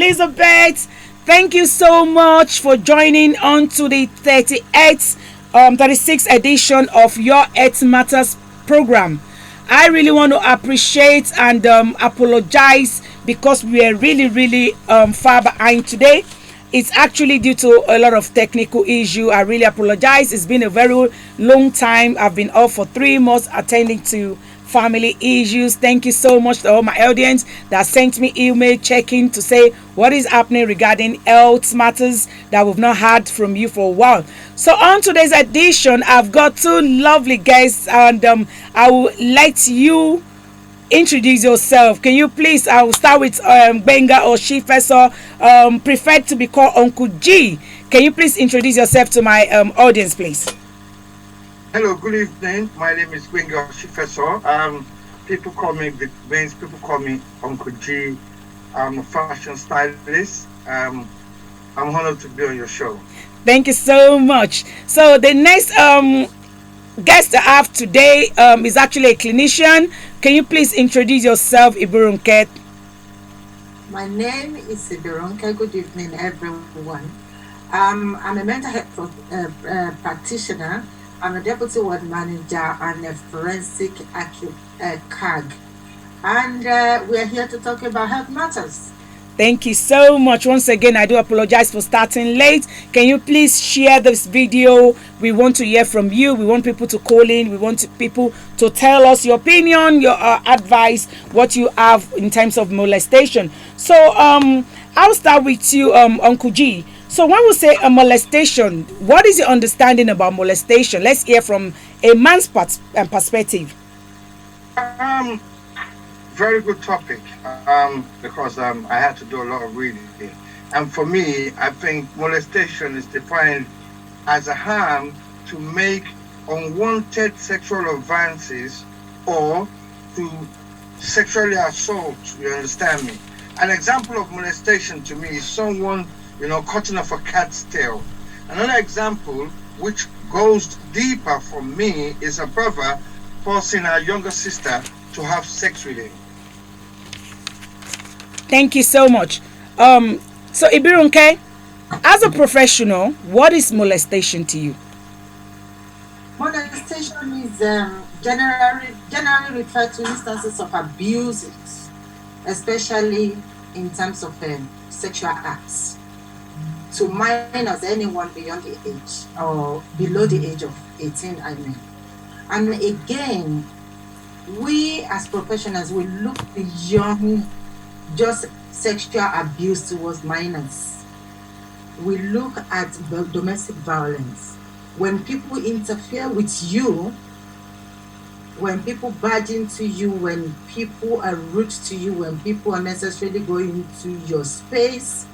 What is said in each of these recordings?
Elizabeth, thank you so much for joining on to the 36th edition of Your Health Matters program. I really want to appreciate and apologize because we are really far behind today. It's actually due to a lot of technical issue. I really apologize. It's been a very long time. I've been off for 3 months attending to family issues. Thank you so much to all my audience that sent me email checking to say what is happening regarding health matters that we've not heard from you for a while. So on today's edition, I've got two lovely guests, and I will let you introduce yourself. Can you please? I will start with Benga or Shifeso, preferred to be called Uncle G. Can you please introduce yourself to my audience, please? Hello, good evening. My name is Benga Shifeso. People call me Big Benz. People call me Uncle G. I'm a fashion stylist. I'm honored to be on your show. Thank you so much. So the next guest I have today is actually a clinician. Can you please introduce yourself, Iburunke? My name is Iburunke. Good evening, everyone. I'm a mental health practitioner. I'm a deputy ward manager and a forensic CAG. And we're here to talk about health matters. Thank you so much. Once again, I do apologize for starting late. Can you please share this video? We want to hear from you. We want people to call in. We want people to tell us your opinion, your advice, what you have in terms of molestation. So I'll start with you, Uncle G. So when we say a molestation, what is your understanding about molestation? Let's hear from a man's perspective. Very good topic, because I had to do a lot of reading. And for me, I think molestation is defined as a harm to make unwanted sexual advances or to sexually assault. You understand me? An example of molestation to me is someone, cutting off a cat's tail. Another example, which goes deeper for me, is a brother forcing our younger sister to have sex with him. Thank you so much. So Ibirunke, as a professional, what is molestation to you? Molestation is generally referred to instances of abuses, especially in terms of sexual acts, to minors, anyone beyond the age or below the age of 18, I mean. And again, we as professionals will look beyond just sexual abuse towards minors. We look at domestic violence. When people interfere with you, when people barge into you, when people are rude to you, when people unnecessarily go into your space,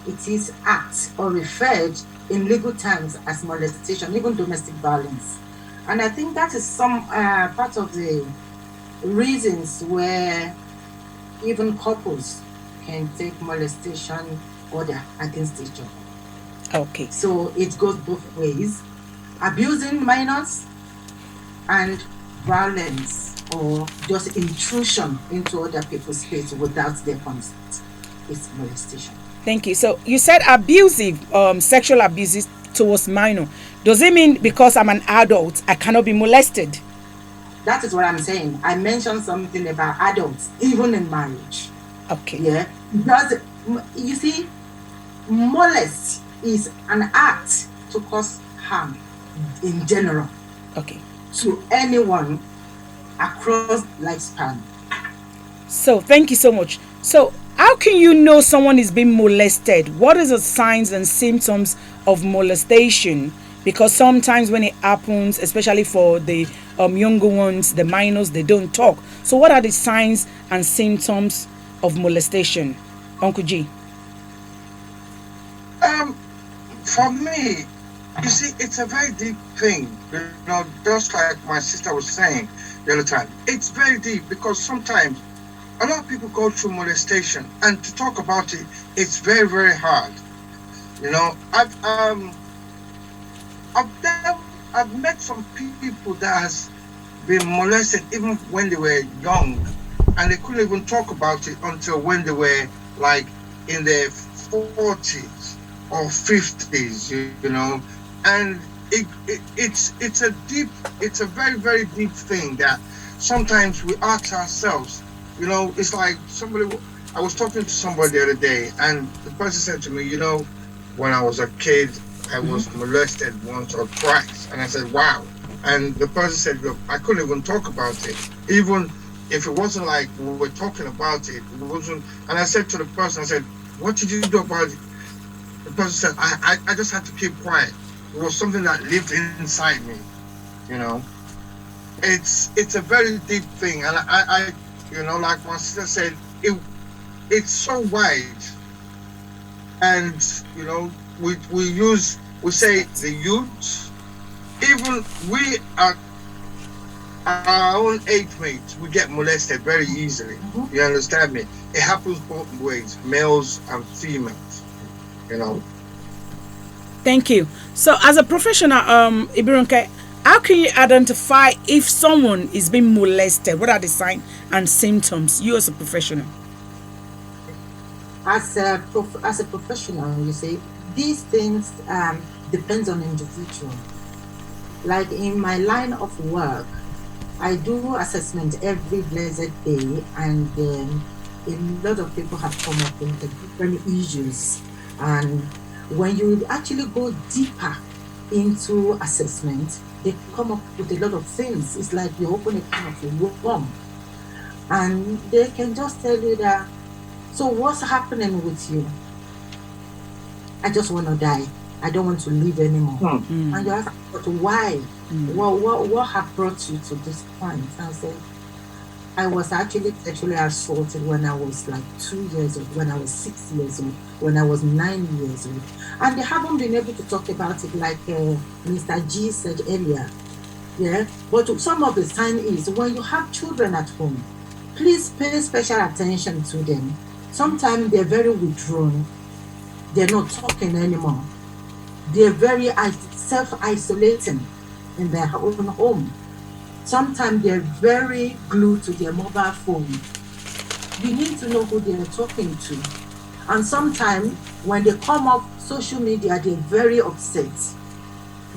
it is act or referred in legal terms as molestation, even domestic violence. And I think that is some part of the reasons where even couples can take molestation order against each other. Okay. So it goes both ways. Abusing minors and violence or just intrusion into other people's space without their consent is molestation. Thank you. So you said abusive, sexual abuses towards minor. Does it mean because I'm an adult, I cannot be molested? That is what I'm saying. I mentioned something about adults, even in marriage. Okay. Yeah. Because, you see, molest is an act to cause harm in general. Okay. To anyone across lifespan. So thank you so much. So how can you know someone is being molested? What are the signs and symptoms of molestation? Because sometimes when it happens, especially for the younger ones, the minors, they don't talk. So what are the signs and symptoms of molestation, Uncle G? For me, you see, it's a very deep thing. Just like my sister was saying the other time. It's very deep because sometimes a lot of people go through molestation, and to talk about it, it's very, very hard. I've met some people that has been molested even when they were young, and they couldn't even talk about it until when they were like in their 40s or 50s, and it's a deep, it's a very, very deep thing that sometimes we ask ourselves, it's like I was talking to somebody the other day, and the person said to me, when I was a kid, I Mhm. was molested once or twice. And I said, wow. And the person said, look, I couldn't even talk about it. Even if it wasn't like we were talking about it, it wasn't. And I said to the person, I said, what did you do about it? The person said, I just had to keep quiet. It was something that lived inside me, you know. It's a very deep thing. And like my sister said, it's so wide. And, we say the youth, even we are our own age mates, we get molested very easily. Mhm. You understand me? It happens both ways, males and females. You know. Thank you. So, as a professional, Ibirunke, how can you identify if someone is being molested? What are the signs and symptoms? You as a professional. As a professional, you see, these things depends on individual. Like in my line of work, I do assessment every blessed day, and a lot of people have come up with different issues. And when you actually go deeper into assessment, they come up with a lot of things. It's like you open a can of a worm, and they can just tell you that. So what's happening with you? I just want to die. I don't want to live anymore. Hmm. And you ask, but why? What have brought you to this point? And I said, I was actually sexually assaulted when I was like 2 years old, when I was 6 years old, when I was 9 years old. And they haven't been able to talk about it like Mr. G said earlier. Yeah. But some of the sign is when you have children at home, please pay special attention to them. Sometimes they're very withdrawn. They're not talking anymore. They're very self-isolating in their own home. Sometimes they're very glued to their mobile phone. You need to know who they're talking to. And sometimes when they come off social media, they're very upset.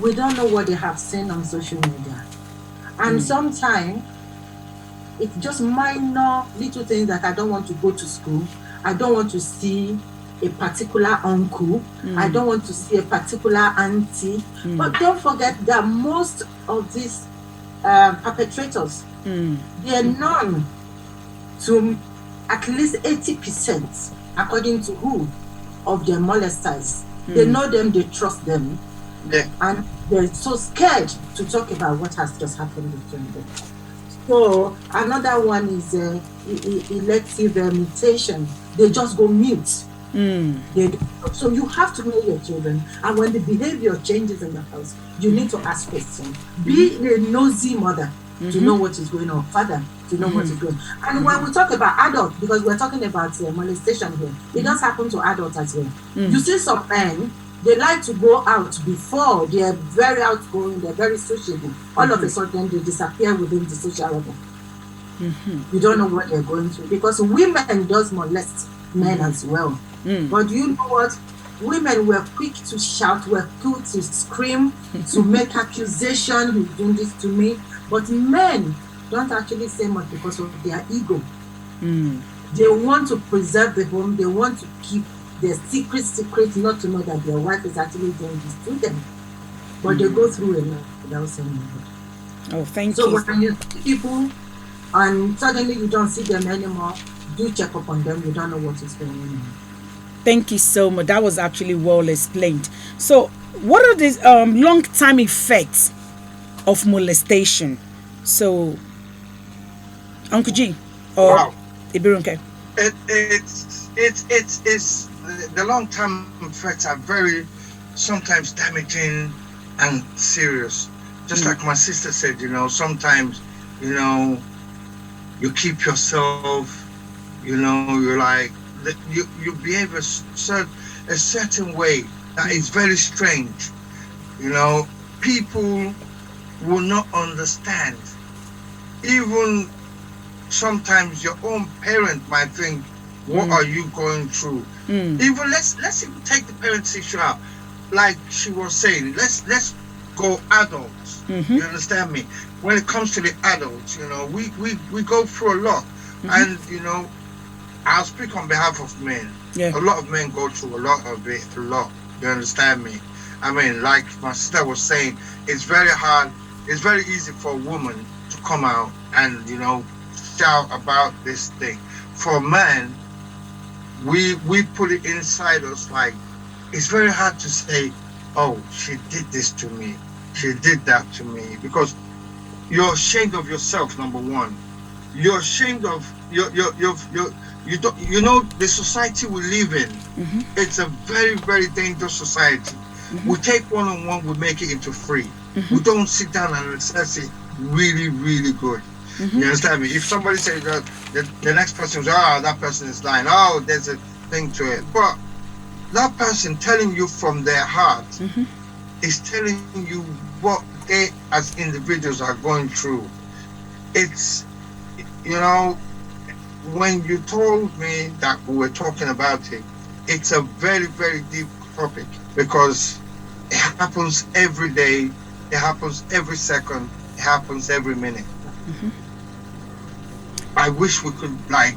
We don't know what they have seen on social media. And sometimes it's just minor little things that I don't want to go to school. I don't want to see a particular uncle. I don't want to see a particular auntie. But don't forget that most of these perpetrators, they are known to at least 80%, according to who, of their molesters. They know them, they trust them, Yeah. and they're so scared to talk about what has just happened between them. So another one is elective mutation. They just go mute. So you have to know your children, and when the behavior changes in the house, you need to ask questions. Be a nosy mother to know what is going on, father to know what is going on. And when we talk about adults, because we're talking about molestation here, it does happen to adults as well. You see some men, they like to go out before, they're very outgoing, they're very sociable. All of a sudden, they disappear within the social order. You don't know what they're going through, because women does molest men as well. But you know what? Women were quick to shout, were quick to scream, to make accusation, you're doing this to me. But men don't actually say much because of their ego. They want to preserve the home, they want to keep their secret, not to know that their wife is actually doing this to them. But they go through a lot without saying anything. Oh, thank So you. when you see people and suddenly you don't see them anymore, do check up on them. You don't know what is going on. Thank you so much. That was actually well explained. So, what are these long-term effects of molestation? So, Uncle G or Wow. Ibirunke. It's the long term effects are very sometimes damaging and serious. Just like my sister said, sometimes, you keep yourself, you're like you behave a certain way that is very strange. People will not understand. Even sometimes your own parent might think What are you going through? Even let's even take the parents issue out. Like she was saying, let's go adults. You understand me? When it comes to the adults, you know, we go through a lot. And you know, I'll speak on behalf of men. Yeah. A lot of men go through a lot of it, a lot. You understand me? I mean, like my sister was saying, it's very hard. It's very easy for a woman to come out and, you know, shout about this thing. For a man, we put it inside us, like, it's very hard to say, oh, she did this to me. She did that to me. Because you're ashamed of yourself, number one. You're ashamed of you don't, you know, the society we live in. It's a very, very dangerous society. We take one-on-one, we make it into free. We don't sit down and assess it really, really good. You understand me? If somebody says that the next person is, that person is lying, there's a thing to it. But that person telling you from their heart is telling you what they as individuals are going through. It's, you know, when you told me that we were talking about it, it's a very, very deep topic because it happens every day, it happens every second, it happens every minute. I wish we could like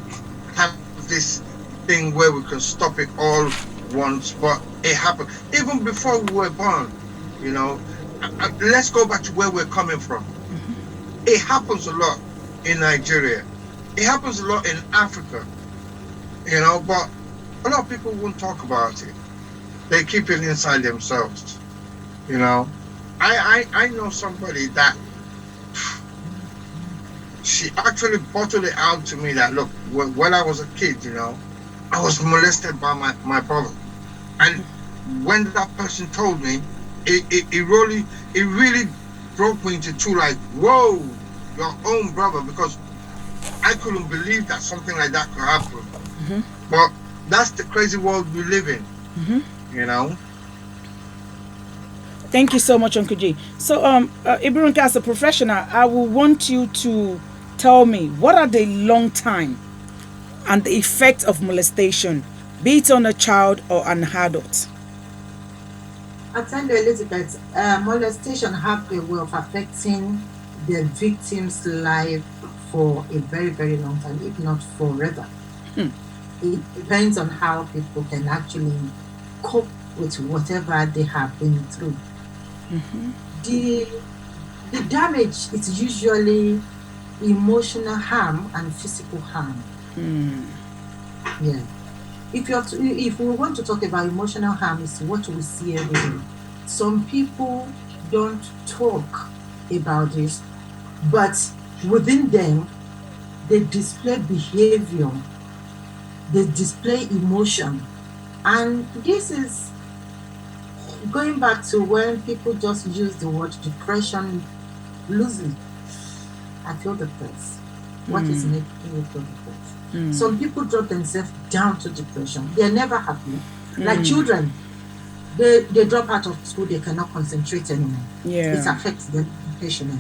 have this thing where we can stop it all once, but it happened even before we were born. You know, let's go back to where we're coming from. It happens a lot in Nigeria. It happens a lot in Africa. You know, but a lot of people won't talk about it. They keep it inside themselves. You know, I know somebody that she actually bottled it out to me that, look, when I was a kid, you know, I was molested by my brother. And when that person told me, it really broke me into two, like, whoa, your own brother, because I couldn't believe that something like that could happen. But that's the crazy world we live in, you know. Thank you so much, Uncle G. So, Ibirunke, as a professional, I will want you to tell me what are the long time and the effect of molestation, be it on a child or an adult. I'll tell you, Elizabeth, molestation have a way of affecting the victim's life for a very, very long time, if not forever. It depends on how people can actually cope with whatever they have been through. The damage is usually emotional harm and physical harm. Yeah. If we want to talk about emotional harm, is what we see every day. Some people don't talk about this, but within them, they display behavior, they display emotion. And this is going back to when people just use the word depression loosely. I feel depressed. What is making you feel depressed? Some people drop themselves down to depression. They're never happy. Like children, they drop out of school, they cannot concentrate anymore. It affects them educationally.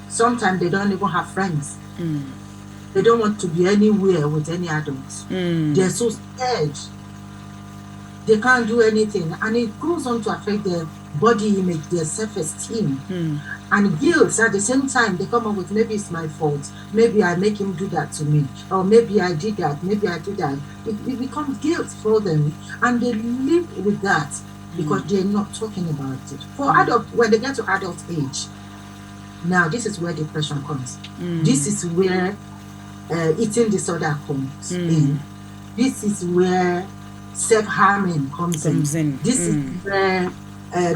Sometimes they don't even have friends. They don't want to be anywhere with any adults. They're so scared. They can't do anything. And it goes on to affect their body image, their self-esteem. And guilt at the same time. They come up with, maybe it's my fault. Maybe I make him do that to me. Or maybe I did that. Maybe I did that. It becomes guilt for them. And they live with that because they're not talking about it. For adults, when they get to adult age, now this is where depression comes. This is where eating disorder comes in. This is where self-harming comes in. This is where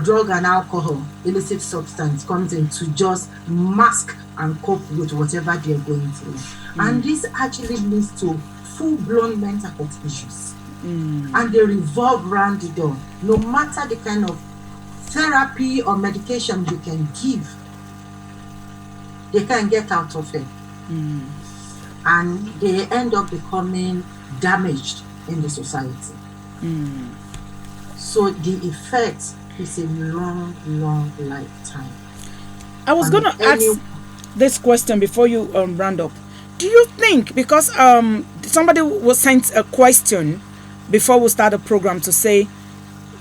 drug and alcohol, illicit substance, comes in to just mask and cope with whatever they're going through. And this actually leads to full-blown mental health issues. And they revolve around the door. No matter the kind of therapy or medication you can give, they can't get out of it. And they end up becoming damaged in the society. So the effect is a long, long lifetime. I was going to ask this question before you round up. Do you think, because somebody was sent a question before we start the program to say,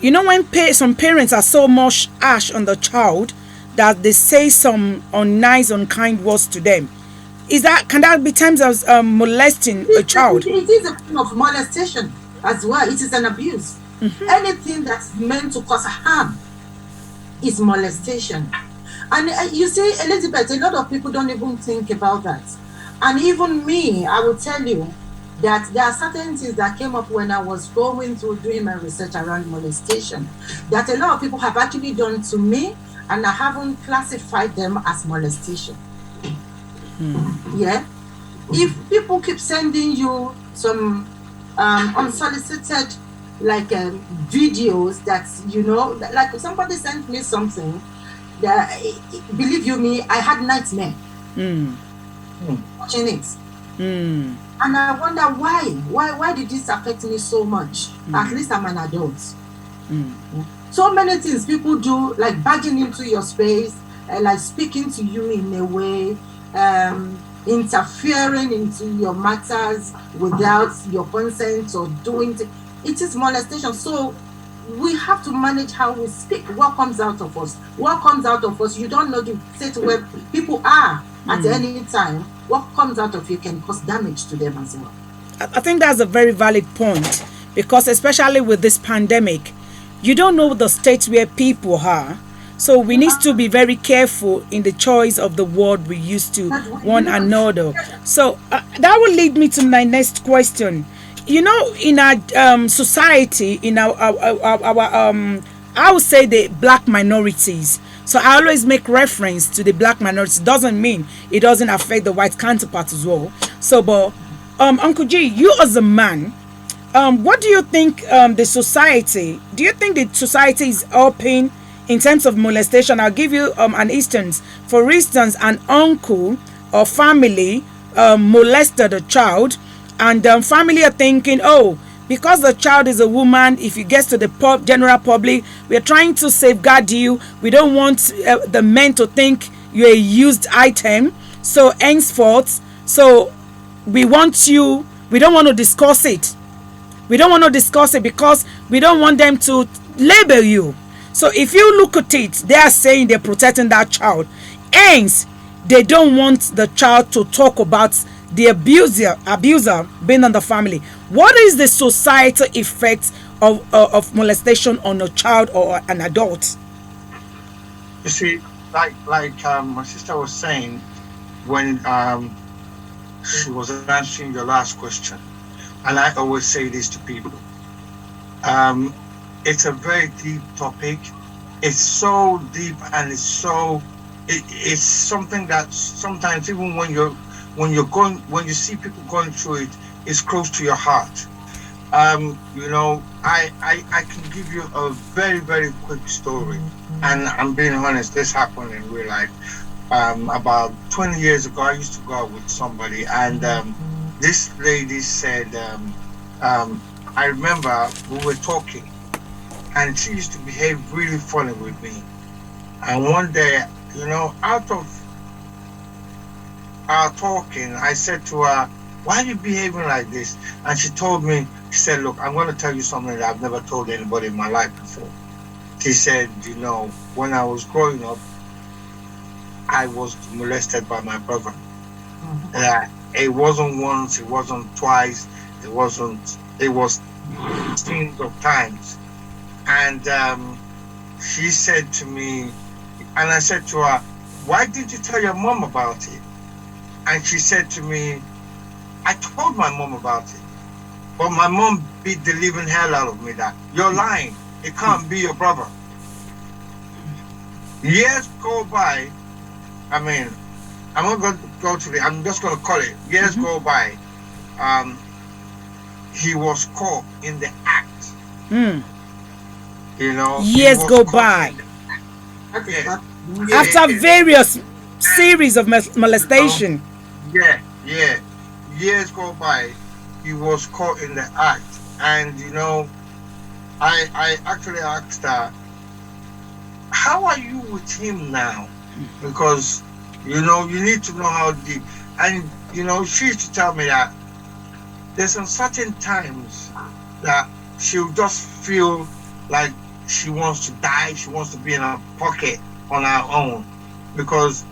you know, when some parents are so much harsh on the child that they say some unnice, unkind words to them, can that be terms as molesting a child? It is a form of molestation as well. It is an abuse. Anything that's meant to cause harm is molestation. And you see, Elizabeth, a lot of people don't even think about that. And even me, I will tell you that there are certain things that came up when I was going through doing my research around molestation that a lot of people have actually done to me, and I haven't classified them as molestation. Yeah. If people keep sending you some unsolicited videos that, you know, like somebody sent me something that, believe you me, I had nightmare watching it. And I wonder why did this affect me so much? At least I'm an adult. So many things people do, like barging into your space, like speaking to you in a way, interfering into your matters without your consent or doing it is molestation. So we have to manage how we speak, what comes out of us. What comes out of us, you don't know the state where people are at any time. What comes out of you can cause damage to them as well. I think that's a very valid point, because especially with this pandemic, you don't know the state where people are. So we need to be very careful in the choice of the word we use to one another. So that will lead me to my next question. You know, in our society, in our I would say the black minorities. So I always make reference to the black minorities. Doesn't mean it doesn't affect the white counterparts as well. So, but Uncle G, you as a man, what do you think the society? Do you think the society is open in terms of molestation? I'll give you an instance. For instance, an uncle or family molested a child, and family are thinking, oh, because the child is a woman, if it gets to the general public, we are trying to safeguard you. We don't want the men to think you're a used item. So henceforth, so we want you, we don't want to discuss it. We don't want to discuss it because we don't want them to label you. So if you look at it, they are saying they're protecting that child. Hence, they don't want the child to talk about the abuser being on the family. What is the societal effect of molestation on a child or an adult? You see, like my sister was saying when she was answering your last question, and I always say this to people. It's a very deep topic. It's so deep, and it's something that sometimes even when you see people going through it, it's close to your heart. You know, I can give you a very, very quick story, and I'm being honest, this happened in real life. About 20 years ago, I used to go out with somebody, and this lady said, I remember we were talking, and she used to behave really funny with me. And one day, you know, out of our talking, I said to her, why are you behaving like this? And she told me, she said, look, I'm going to tell you something that I've never told anybody in my life before. She said, you know, when I was growing up, I was molested by my brother. It wasn't once, it wasn't twice, it was streams of times. And she said to me, and I said to her, why did you tell your mom about it? And she said to me, I told my mom about it, but my mom beat the living hell out of me that you're lying. It can't be your brother. Years go by. I mean, I'm not going to go to I'm just going to call it. Years go by. He was caught in the act. You know, years go by. Yeah. After various series of molestation. Yeah. Years go by. He was caught in the act, and you know, I actually asked her, "How are you with him now?" Because you know, you need to know how deep. And you know, she used to tell me that there's some certain times that she'll just feel like she wants to die, she wants to be in her pocket on her own. Because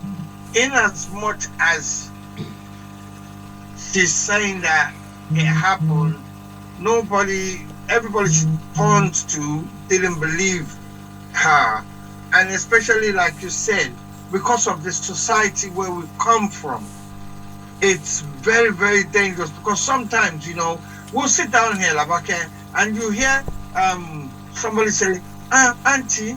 in as much as she's saying that it happened, everybody she turned to didn't believe her. And especially like you said, because of the society where we come from, it's very, very dangerous. Because sometimes, we'll sit down here, Labake, and you hear somebody say, Auntie,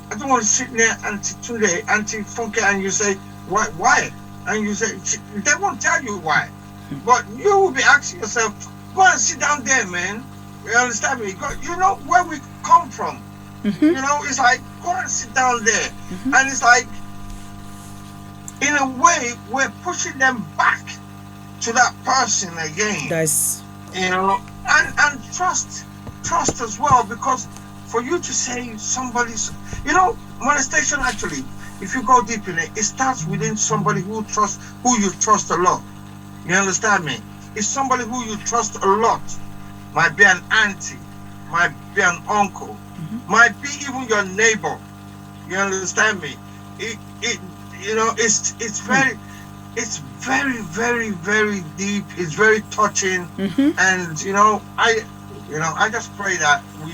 I don't want to sit near Auntie today, Auntie Funke, and you say, why? And you say, they won't tell you why. But you will be asking yourself, go and sit down there, man. You understand me? You know where we come from. It's like, go and sit down there. And it's like, in a way, we're pushing them back to that person again. That's and trust as well, because for you to say somebody's, molestation actually, if you go deep in it, it starts within somebody who you trust a lot. You understand me? It's somebody who you trust a lot. Might be an auntie, might be an uncle, might be even your neighbor. You understand me? It's very, very, very deep. It's very touching, and I just pray that we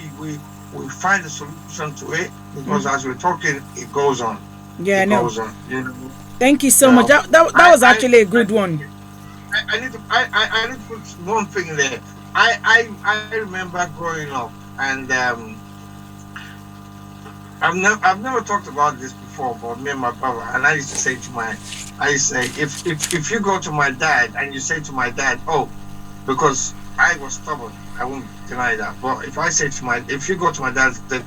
find a solution to it, because as we're talking, it goes on. Yeah, it goes on. Thank you so much. That was actually a good one. I need to put one thing there. I remember growing up, and I've never talked about this before, but me and my brother, and I used to say if you go to my dad and you say to my dad, because I was stubborn, I won't deny that. But if you go to my dad and say,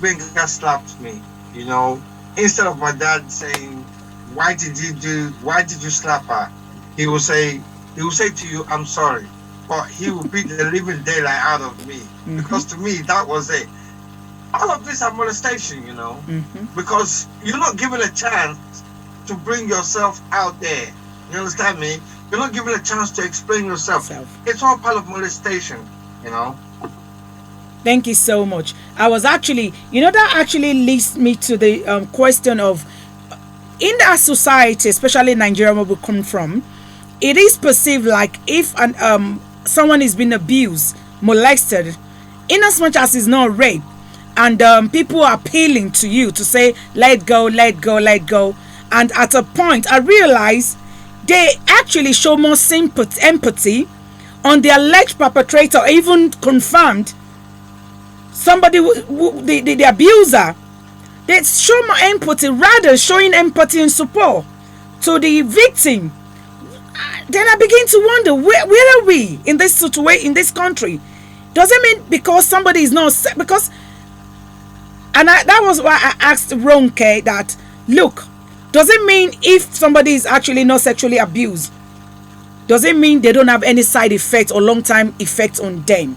Benga slapped me, instead of my dad saying, why did you slap her? He will say to you, I'm sorry. But he will beat the living daylight out of me. Because to me, that was it. All of this are molestation, because you're not given a chance to bring yourself out there. You understand me? You're not given a chance to explain yourself. It's all part of molestation, Thank you so much. I was actually, that actually leads me to the question of, in our society, especially Nigeria where we come from, it is perceived like if someone is being abused, molested, in as much as it's not rape, and people are appealing to you to say, let go, let go, let go. And at a point, I realized they actually show more empathy on the alleged perpetrator, or even confirmed somebody, the abuser. They show more empathy, rather showing empathy and support to the victim. Then I begin to wonder, where are we in this situation, in this country? Does it mean because somebody is not, because, and that was why I asked Ronke that, look, does it mean if somebody is actually not sexually abused, does it mean they don't have any side effects or long-time effects on them?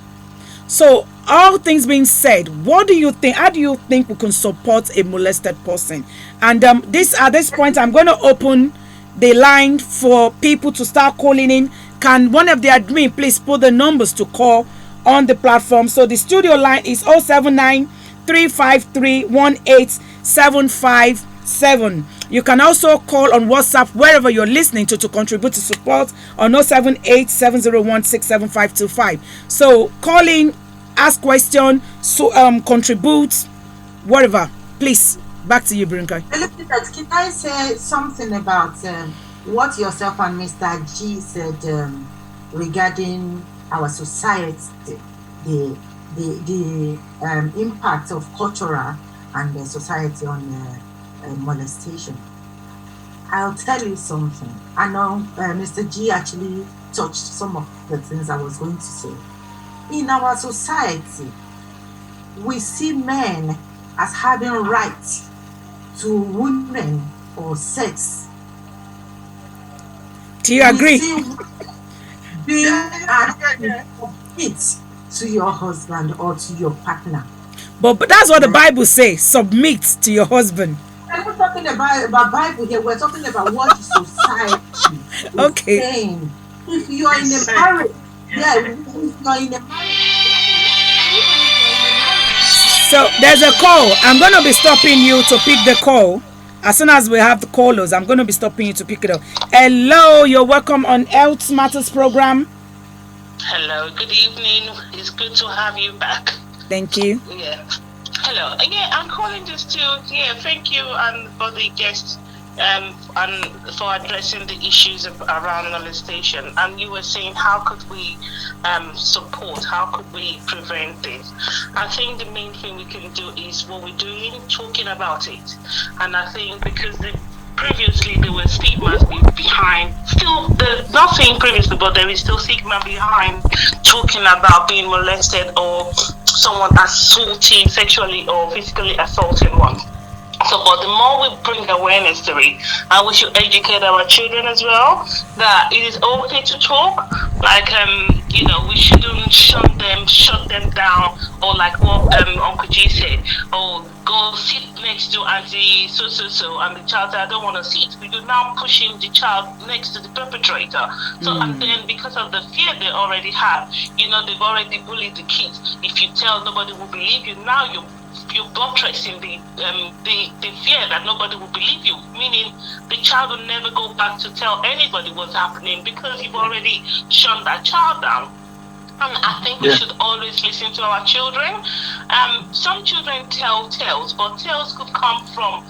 So, all things being said, what do you think? How do you think we can support a molested person? And at this point, I'm going to open the line for people to start calling in. Can one of the admin please put the numbers to call on the platform? So the studio line is 079 353 18757. You can also call on WhatsApp wherever you're listening to contribute to support on 078 701 67525. So call in, ask question, contribute, whatever. Please, back to you, Brinka. Can I say something about what yourself and Mr. G said regarding our society, the impact of cultural and the society on molestation? I'll tell you something. I know Mr. G actually touched some of the things I was going to say. In our society, we see men as having rights to women or sex. Do you agree? Being submit to your husband or to your partner. But that's what the Bible says. Submit to your husband. We're not talking about Bible here. We're talking about what society is saying. If you are in a marriage, Yeah, if you're in a marriage situation, even if you're in a marriage So situation, there's a call. I'm going to be stopping you to pick the call. As soon as we have the callers, I'm going to be stopping you to pick it up. Hello, you're welcome on Health Matters program. Hello, good evening. It's good to have you back. Thank you. Yeah. Hello. Yeah, I'm calling just to thank you and for the guests and for addressing the issues around molestation. And you were saying how could we support, how could we prevent this? I think the main thing we can do is what we're doing, talking about it. And I think because previously there were stigmas behind, still not saying previously, but there is still stigma behind talking about being molested or someone assaulting, sexually or physically assaulting one. So, but the more we bring awareness to it, and we should educate our children as well, that it is okay to talk. Like, we shouldn't shut them down, or like what Uncle G said, or go sit next to Auntie so, and the child said, I don't want to sit. We do now pushing the child next to the perpetrator. So, and then because of the fear they already have, they've already bullied the kids. If you tell, nobody will believe you. Now you're buttressing the fear that nobody will believe you, meaning the child will never go back to tell anybody what's happening because you've already shunned that child down. And I think we should always listen to our children. Some children tell tales, but tales could come from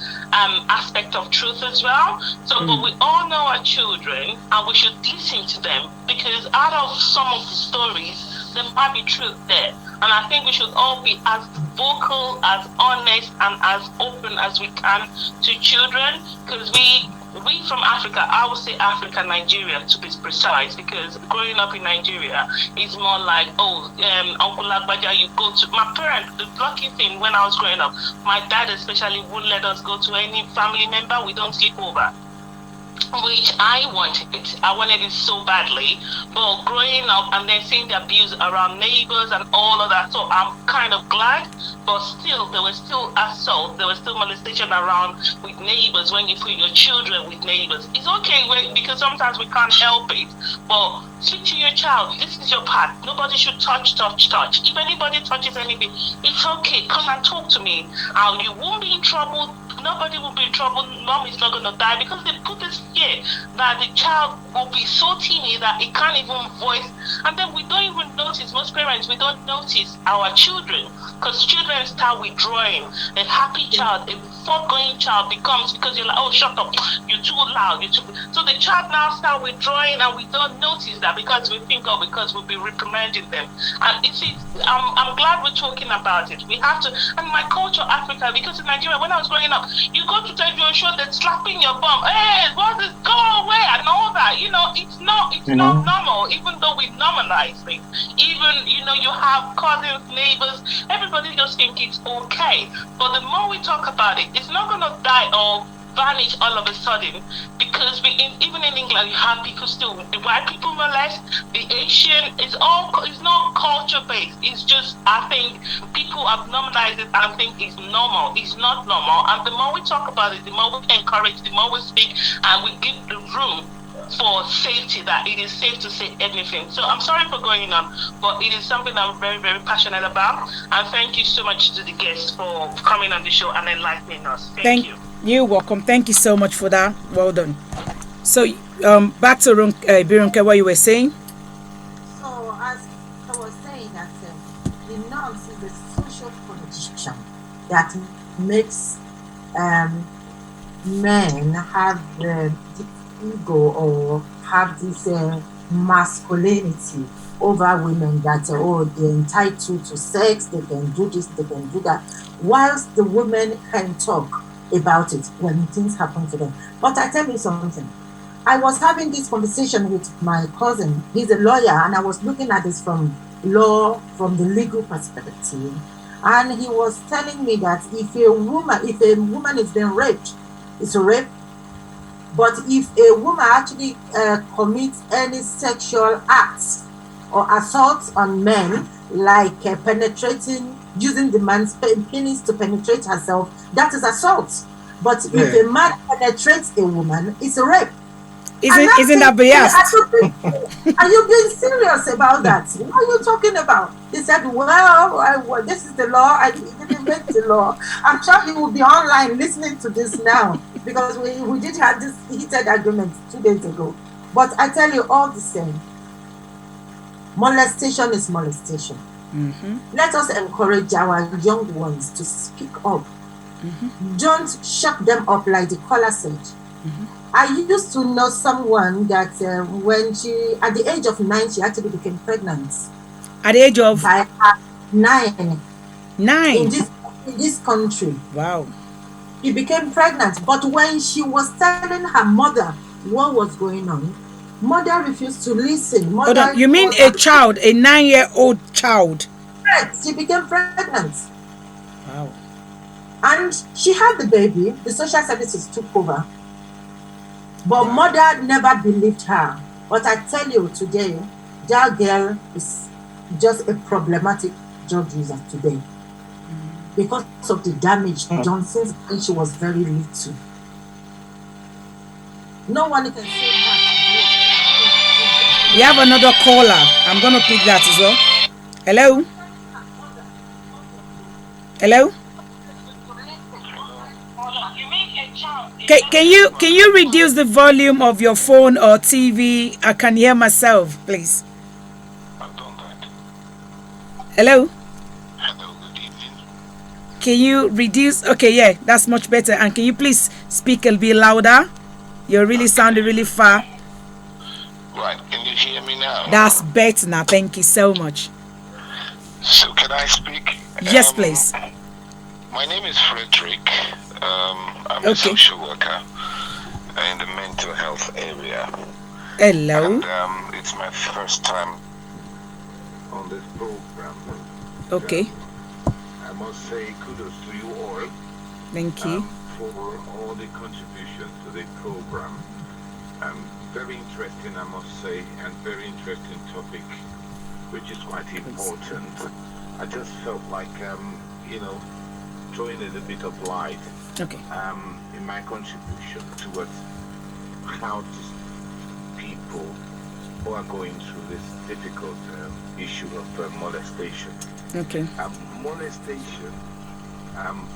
aspect of truth as well. So, but we all know our children, and we should listen to them because out of some of the stories, there might be truth there. And I think we should all be as vocal, as honest, and as open as we can to children because we from Africa, I would say Africa, Nigeria to be precise, because growing up in Nigeria is more like, Uncle Lagbaja, you go to my parents. The lucky thing when I was growing up, my dad especially wouldn't let us go to any family member. We don't sleep over, which I wanted. I wanted it so badly. But growing up and then seeing the abuse around neighbors and all of that, so I'm kind of glad. But still, there was still assault, there was still molestation around with neighbors when you put your children with neighbors. It's okay because sometimes we can't help it. But speak to your child. This is your part. Nobody should touch. If anybody touches anything, it's okay. Come and talk to me. You won't be in trouble. Nobody will be in trouble. Mom is not going to die because they put this fear that the child will be so teeny that it can't even voice. And then we don't even notice, most parents, we don't notice our children because children start withdrawing. A happy child, a foregoing child becomes, because you're like, oh, shut up, you're too loud. So the child now start withdrawing and we don't notice that because we think, because we'll be reprimanding them. And I'm glad we're talking about it. We have to, and my culture, Africa, because in Nigeria, when I was growing up, you go to tell your show that slapping your bum, hey, what is go away and all that. It's not normal, even though we normalize it. Even you have cousins, neighbors, everybody just think it's okay. But the more we talk about it, it's not gonna die or vanish all of a sudden, because even in England you have people still, the white people molest, the Asian, it's not culture based. It's just, I think people have normalized it and think it's normal. It's not normal. And the more we talk about it, the more we encourage, the more we speak, and we give the room for safety, that it is safe to say anything. So I'm sorry for going on, but it is something I'm very, very passionate about. And thank you so much to the guests for coming on the show and enlightening us. Thank you. You're welcome. Thank you so much for that. Well done. So back to Birunke, what you were saying. So as I was saying that the norms is the social condition that makes men have the ego or have this masculinity over women, that they're entitled to sex, they can do this, they can do that, whilst the women can talk about it when things happen to them. But I tell you something, I was having this conversation with my cousin. He's a lawyer, and I was looking at this from the legal perspective, and he was telling me that if a woman is being raped, it's a rape. But if a woman actually commits any sexual acts or assaults on men, like penetrating, using the man's penis to penetrate herself, that is assault. But if a man penetrates a woman, it's a rape. Isn't that biased? Are you being serious about that? What are you talking about? He said, well, this is the law. I didn't make the law. I'm sure he will be online listening to this now because we did have this heated argument 2 days ago. But I tell you all the same, molestation is molestation. Let us encourage our young ones to speak up. Don't shut them up like the caller said. I used to know someone that when she, at the age of 9, she actually became pregnant. At the age of by 9. 9 in this country. Wow. She became pregnant, but when she was telling her mother what was going on, mother refused to listen. Hold on. You mean a child, a 9-year-old child? Yes, she became pregnant. Wow. And she had the baby. The social services took over. But mother never believed her. But I tell you today, that girl is just a problematic drug user today. Because of the damage done since when she was very little. No one can say that. We have another caller. I'm going to pick that as well. Hello? Hello? Can you reduce the volume of your phone or TV? I can hear myself, please. Hello? Hello, good evening. Can you reduce? Okay, yeah, that's much better. And can you please speak a bit louder? You're really sounding really far. Right, can you hear me now? That's better now. Thank you so much. So can I speak? Yes, please. My name is Frederick. I'm a social worker in the mental health area. Hello. And it's my first time on this program. Okay. I must say kudos to you all. Thank you. For all the contributions to the program. Very interesting, I must say, and very interesting topic, which is quite important. I just felt like, throwing a little bit of light in my contribution towards how people who are going through this difficult issue of molestation. Okay. Molestation,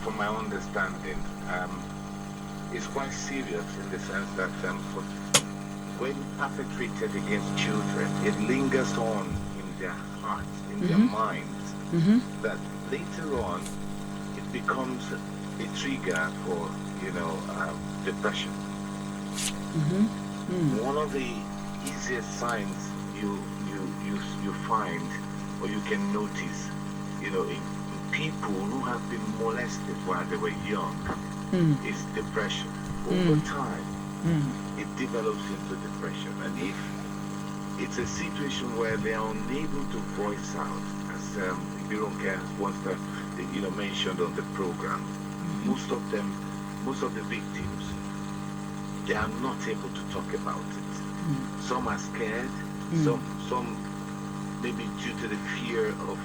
from my understanding, is quite serious in the sense that when perpetrated against children, it lingers on in their hearts, in their minds, that later on it becomes a trigger for, depression. One of the easiest signs you find or you can notice, in people who have been molested while they were young is depression. Over time, it develops into depression. And if it's a situation where they are unable to voice out, as Bironke once mentioned on the program, most of the victims, they are not able to talk about it. Some are scared, some maybe due to the fear of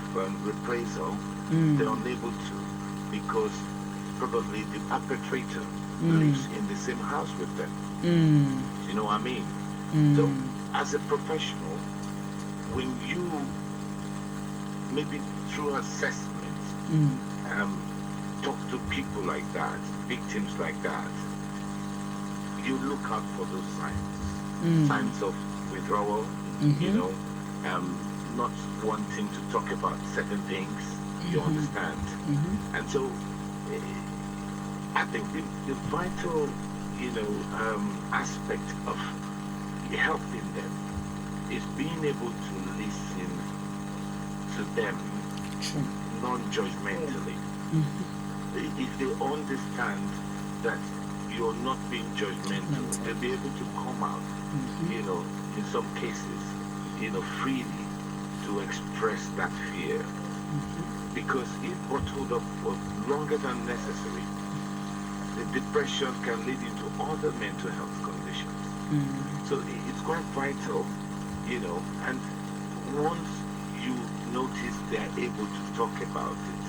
reprisal, they're unable to, because probably the perpetrator lives in the same house with them. You know what I mean? So, as a professional, when you, maybe through assessments, talk to people like that, victims like that, you look out for those signs. Signs of withdrawal, not wanting to talk about certain things, you understand? And so, I think the vital, aspect of helping them is being able to listen to them non-judgmentally. If they understand that you're not being judgmental, they'll be able to come out, in some cases, freely to express that fear. Because if bottled up for longer than necessary, the depression can lead into other mental health conditions. So it's quite vital, and once you notice they're able to talk about it,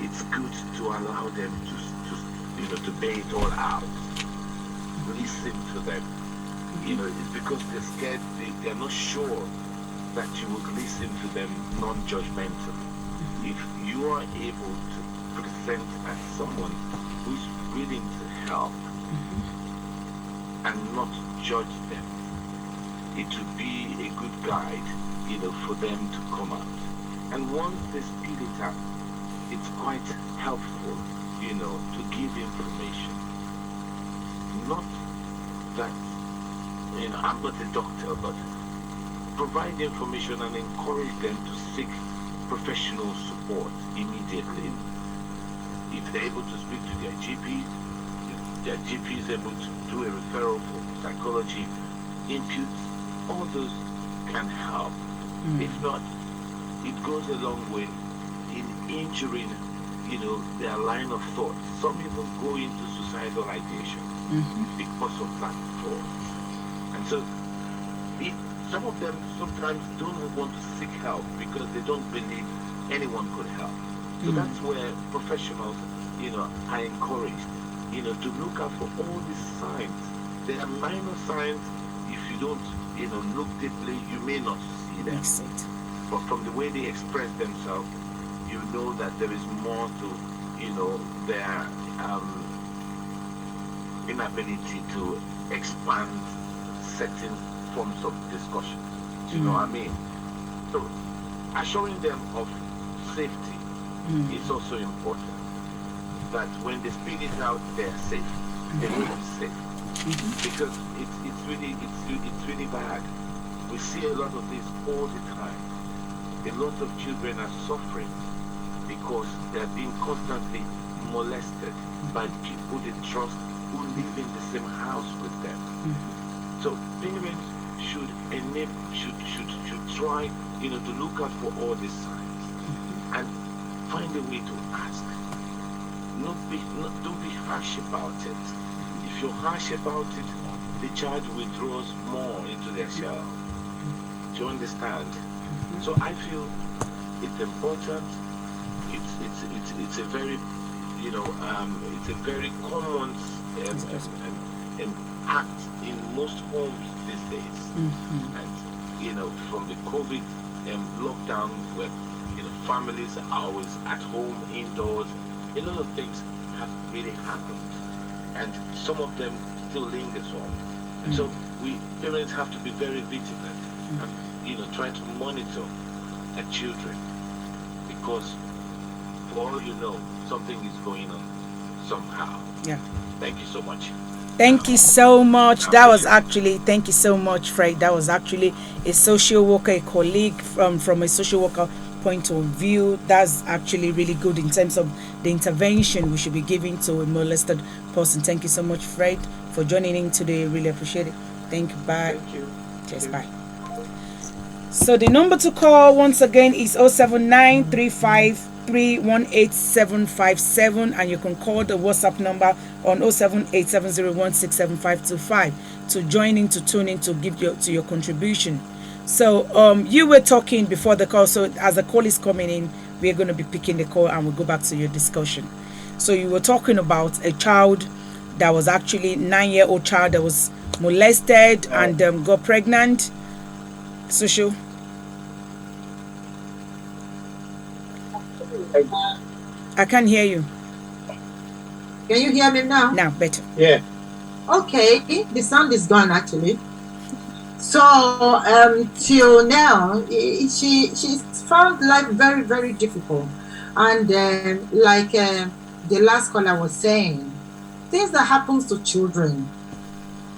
it's good to allow them to bear it all out. Listen to them. You know, it's because they're scared, they're not sure that you would listen to them non-judgmentally. If you are able to present as someone who's willing to help and not judge them, it would be a good guide, you know, for them to come out. And once they speed it up, it's quite helpful, you know, to give information. Not that, you know, I'm not a doctor, but provide information and encourage them to seek professional support immediately. If they're able to speak to their GP, if their GP is able to do a referral for psychology inputs, all those can help. If not, it goes a long way in injuring, you know, their line of thought. Some even go into suicidal ideation because of that thought. And so some of them sometimes don't want to seek help because they don't believe anyone could help. So that's where professionals, you know, are encouraged, you know, to look out for all these signs. There are minor signs. If you don't, you know, look deeply, you may not see them. But from the way they express themselves, you know that there is more to, you know, their inability to expand certain forms of discussion. Do you know what I mean? So assuring them of safety is also important. That when they speed it out, they're safe. They will be safe. Because it's really bad. We see a lot of this all the time. A lot of children are suffering because they're being constantly molested by people they trust who live in the same house with them. So parents should try, you know, to look out for all these signs and find a way to ask. Don't be harsh about it. If you're harsh about it, the child withdraws more into their shell. Do you understand? So I feel it's important. It's a very, you know, it's a very common act in most homes these days. And you know, from the COVID lockdown, where, you know, families are always at home indoors, a lot of things have really happened, and some of them still lingers on. And so we parents have to be very vigilant and, you know, try to monitor our children, because for all you know, something is going on somehow. Yeah. Thank you so much. Thank you so much. That was actually, thank you so much, Fred. That was actually a social worker, a colleague from a social worker point of view. That's actually really good in terms of the intervention we should be giving to a molested person. Thank you so much, Fred, for joining in today. Really appreciate it. Thank you. Bye. Thank you. Cheers. Bye. So the number to call once again is 07935318757, and you can call the WhatsApp number on 07870167525 to join in, to tune in, to give your contribution. So you were talking before the call, so as the call is coming in, we're going to be picking the call and we'll go back to your discussion. So you were talking about a child that was actually 9-year-old child that was molested and got pregnant. Social. I can't hear you. Can you hear me now? Now, better. Yeah. Okay, the sound is gone actually. So till now, she's found life very, very difficult, and like the last caller was saying, things that happens to children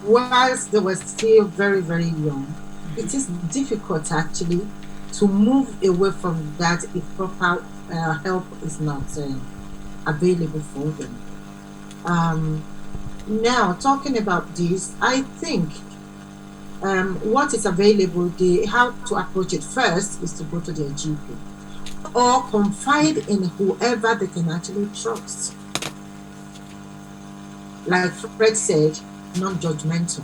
whilst they were still very, very young, it is difficult actually to move away from that if proper help is not available for them. Now, talking about this, I think what is available, how to approach it first is to go to their GP or confide in whoever they can actually trust. Like Fred said, non-judgmental,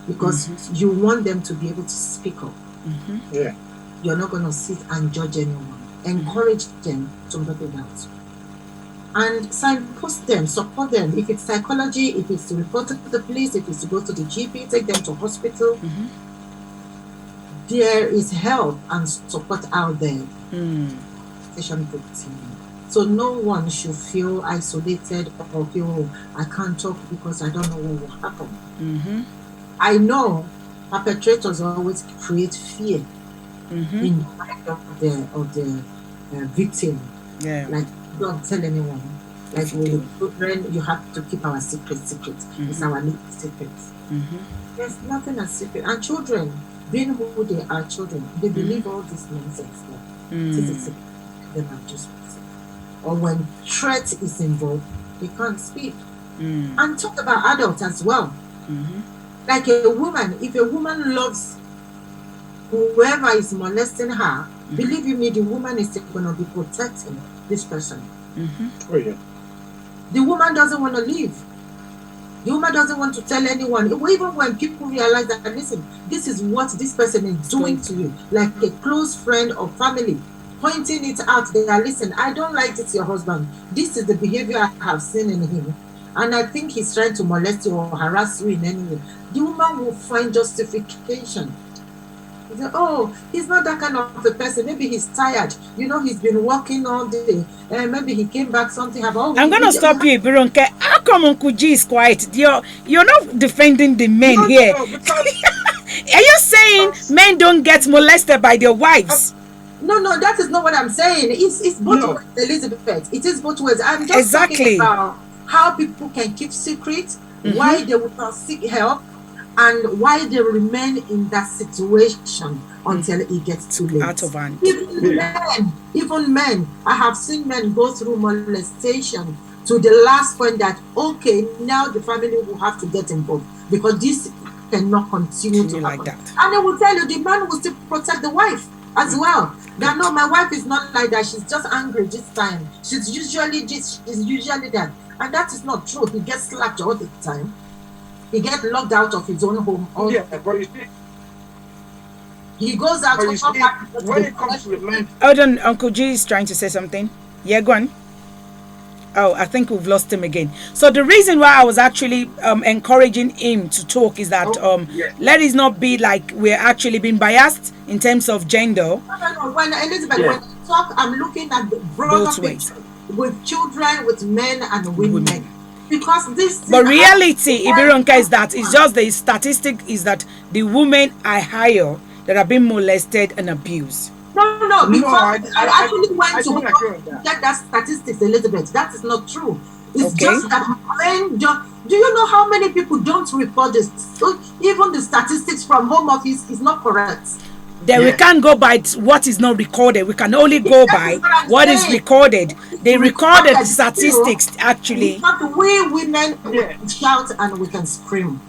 because you want them to be able to speak up. Yeah. You're not going to sit and judge anyone. Encourage them to make it out. and signpost them, support them. If it's psychology, if it's to report to the police, if it's to go to the GP, take them to hospital. There is help and support out there. So no one should feel isolated or feel I can't talk because I don't know what will happen. I know perpetrators always create fear in the mind of the victim. Yeah. Like, don't tell anyone. Like with the children, you have to keep our secret. It's our little secret. There's nothing as secret. And children, being who they are, children, they believe all this nonsense. This is a secret. They have just or when threat is involved, they can't speak. And talk about adults as well. Like a woman, if a woman loves whoever is molesting her, believe you me, the woman is going to be protecting this person. Oh, yeah. The woman doesn't want to leave. The woman doesn't want to tell anyone. Even when people realize that, listen, this is what this person is doing to you, like a close friend or family, pointing it out there. Listen, I don't like this, your husband. This is the behavior I have seen in him. And I think he's trying to molest you or harass you in any way. The woman will find justification. Say, oh, he's not that kind of a person. Maybe he's tired. You know, he's been working all day. Maybe he came back, something happened. I'm going to stop you, Bironke. How come Uncle G is quiet? You're not defending the men here. No, because Are you saying men don't get molested by their wives? No, that is not what I'm saying. It's both ways, Elizabeth. It is both ways. I'm just talking about how people can keep secret, why they will not seek help, and why they remain in that situation until it gets too late. Out of hand. Even men. I have seen men go through molestation to the last point that, okay, now the family will have to get involved because this cannot continue to happen. Like that. And they will tell you the man will still protect the wife as well. That no, my wife is not like that. She's just angry this time. She's usually this. She's usually that. And that is not true. He gets slapped all the time. He gets locked out of his own home. But you see, he goes out. When it comes to the men, Hold on, Uncle G is trying to say something. Yeah, go on. Oh, I think we've lost him again. So the reason why I was actually encouraging him to talk is that let it not be like we're actually being biased in terms of gender. No. When Elizabeth, when I talk, I'm looking at the broader picture with children, with men and women. Because this. But reality, Ibironka, is that it's just the statistic is that the women are higher that have been molested and abused. No, because I actually went to get that statistics, Elizabeth. That is not true. It's just that men don't. Do you know how many people don't report this? So even the statistics from Home Office is not correct. Then we can't go by what is not recorded. We can only go by what is recorded. They recorded statistics actually. We women shout and we can scream.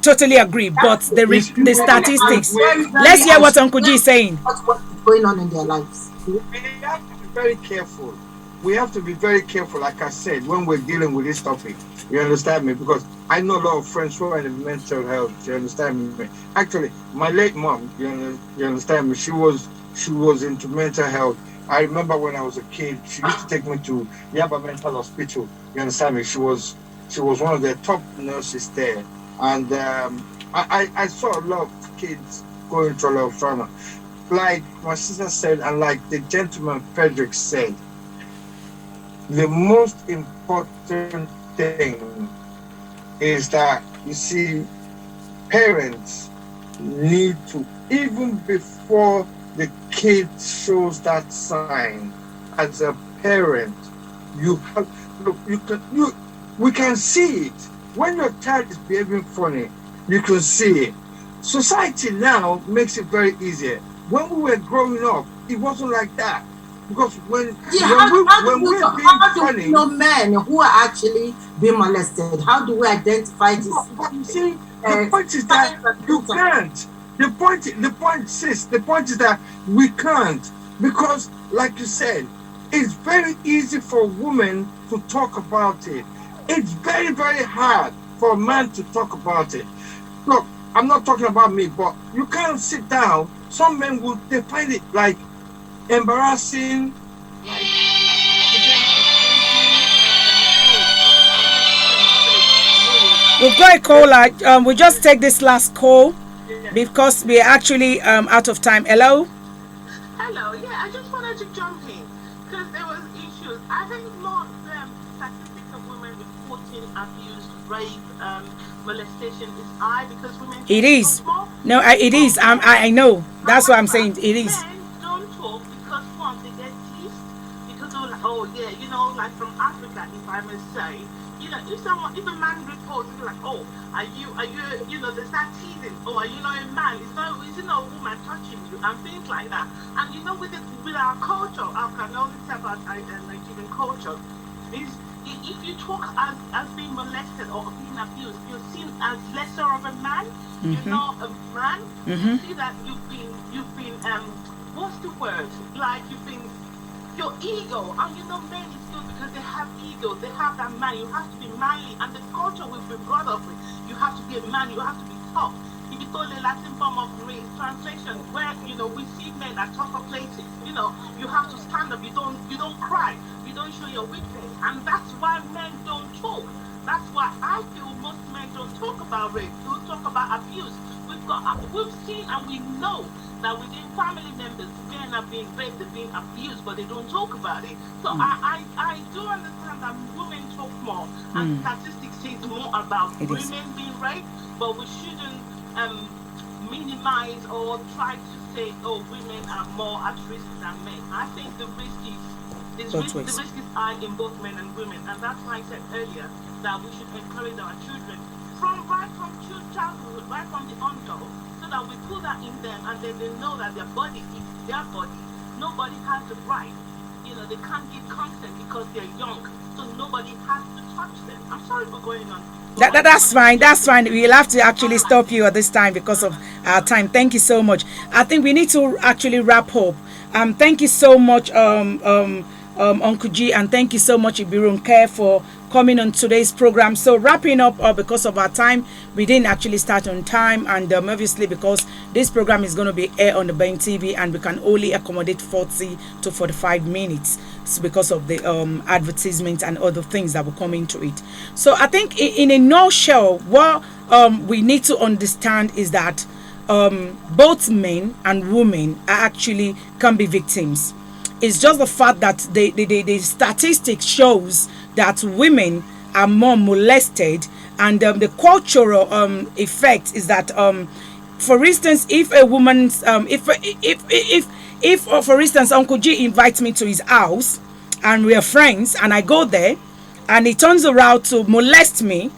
Totally agree, but the statistics. Let's hear what Uncle G is saying. What's going on in their lives? we have to be very careful. We have to be very careful, like I said, when we're dealing with this topic. You understand me? Because I know a lot of friends who are in mental health. You understand me? Actually, my late mom, you understand me? She was into mental health. I remember when I was a kid, she used to take me to Yaba Mental Hospital. You understand me? She was one of the top nurses there. And I saw a lot of kids going through a lot of trauma. Like my sister said, and like the gentleman Frederick said, the most important thing is that, you see, parents need to, even before the kid shows that sign, as a parent, you have, look, we can see it. When your child is behaving funny, you can see it. Society now makes it very easy. When we were growing up, it wasn't like that. Because when we know men who are actually being molested? How do we identify this? You see, the point is that you can't. The point is that we can't. Because, like you said, it's very easy for a woman to talk about it. It's very, very hard for a man to talk about it. Look, I'm not talking about me, but you can't sit down. Some men they find it like embarrassing. We've got a caller. We just take this last call because we're actually out of time. Hello. Hello, yeah, I just wanted to jump in because there was issues. I think more statistics of women reporting abuse, rape, molestation is high because women It tend to is. talk more. No, it is. I know. That's what I'm saying. It is. Men don't talk because one, they get teased because they're like, oh yeah, you know, like from Africa, if I may say, you know, if a man reports, it's like, oh, are you, you know, they start teasing, oh, are you not a man? Is it not a woman touching you and things like that. And you know, with our culture, I can only say about Nigerian culture, is if you talk as being molested or being abused, you're seen as lesser of a man. You're not a man. You see that you've been what's the word? Like you've been your ego, and you know men is good because they have ego, they have that man. You have to be manly, and the culture we've been brought up with, you have to be a man, you have to be tough. If you go the Latin form of translation, where you know we see men at tougher places, you know, you have to stand up, you don't cry, you don't show your weakness, and that's why men don't talk. That's why I feel most men don't talk about rape, don't talk about abuse. We've seen and we know that within family members, men are being raped, they're being abused, but they don't talk about it. So I do understand that women talk more, and statistics say more about women being raped, but we shouldn't minimize or try to say, oh, women are more at risk than men. I think the risk is high in both men and women, and that's why I said earlier that we should encourage our children right from childhood, right from the onset, so that we put that in them, and then they know that their body is their body. Nobody has the right, you know, they can't give consent because they're young, so nobody has to touch them. I'm sorry for going on. That's fine. That's fine. We'll have to actually stop you at this time because of our time. Thank you so much. I think we need to actually wrap up. Thank you so much, Uncle G, and thank you so much, Ibirun Care, for coming on today's program. So wrapping up, because of our time, we didn't actually start on time, and obviously because this program is going to be aired on the Bain TV, and we can only accommodate 40 to 45 minutes because of the advertisements and other things that will come into it. So I think in a nutshell, what we need to understand is that both men and women actually can be victims. It's just the fact that the statistics shows that women are more molested, and the cultural effect is that, for instance, if a woman's if for instance Uncle G invites me to his house and we are friends, and I go there and he turns around to molest me,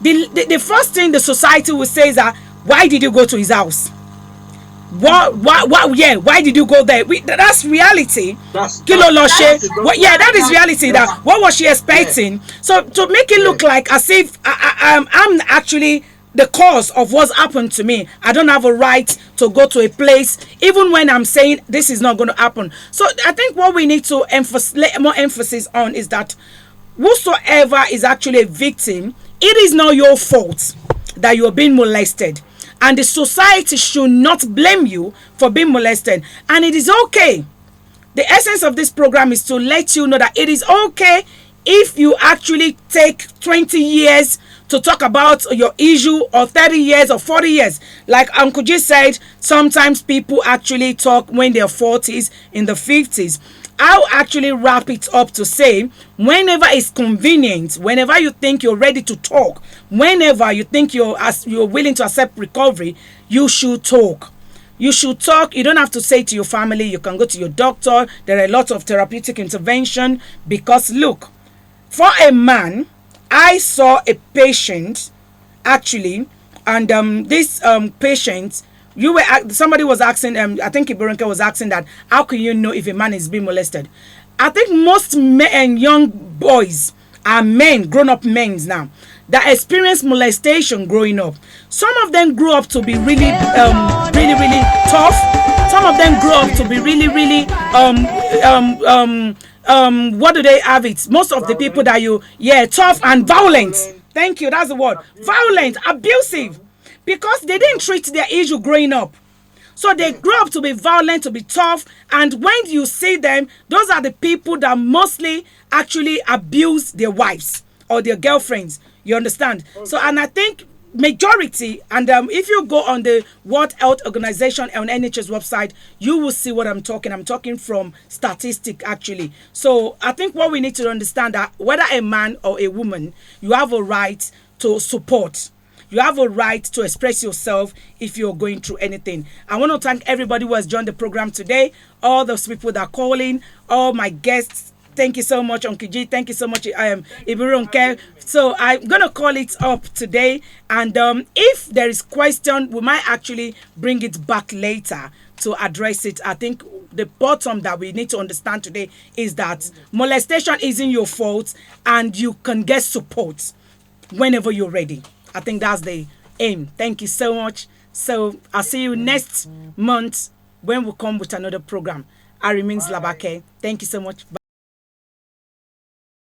the first thing the society will say is that, why did you go to his house? Why did you go there? That's reality. Kilo Loshe. Yeah, that is reality. That what was she expecting? Yeah. So to make it look like as if I'm actually the cause of what's happened to me, I don't have a right to go to a place, even when I'm saying this is not going to happen. So I think what we need to lay more emphasis on is that whosoever is actually a victim, it is not your fault that you're being molested. And the society should not blame you for being molested. And it is okay. The essence of this program is to let you know that it is okay if you actually take 20 years to talk about your issue, or 30 years or 40 years. Like Uncle G said, sometimes people actually talk when they're 40s, in the 50s. I'll actually wrap it up to say, whenever it's convenient, whenever you think you're ready to talk, whenever you think you're willing to accept recovery, you should talk. You should talk. You don't have to say to your family. You can go to your doctor. There are a lot of therapeutic intervention, because look, for a man, I saw a patient actually, and this patient, somebody was asking, I think Iburenke was asking that, how can you know if a man is being molested? I think most men and young boys are men, grown-up men now, that experience molestation growing up. Some of them grew up to be really tough. Some of them grew up to be really what do they have it? Most of the people that tough and violent. Thank you, that's the word. Violent, abusive. Because they didn't treat their issue growing up. So they grew up to be violent, to be tough. And when you see them, those are the people that mostly actually abuse their wives or their girlfriends. You understand? So, and I think majority, and if you go on the World Health Organization on NHS website, you will see what I'm talking from statistic actually. So I think what we need to understand that whether a man or a woman, you have a right to support. You have a right to express yourself if you're going through anything. I want to thank everybody who has joined the program today, all those people that are calling, all my guests. Thank you so much, Uncle G. Thank you so much, Ibirunke. So I'm gonna call it up today, and if there is question, we might actually bring it back later to address it. I think the bottom that we need to understand today is that molestation isn't your fault, and you can get support whenever you're ready. I think that's the aim. Thank you so much. So I'll see you next month when we come with another program. I remain Labake. Thank you so much. Bye.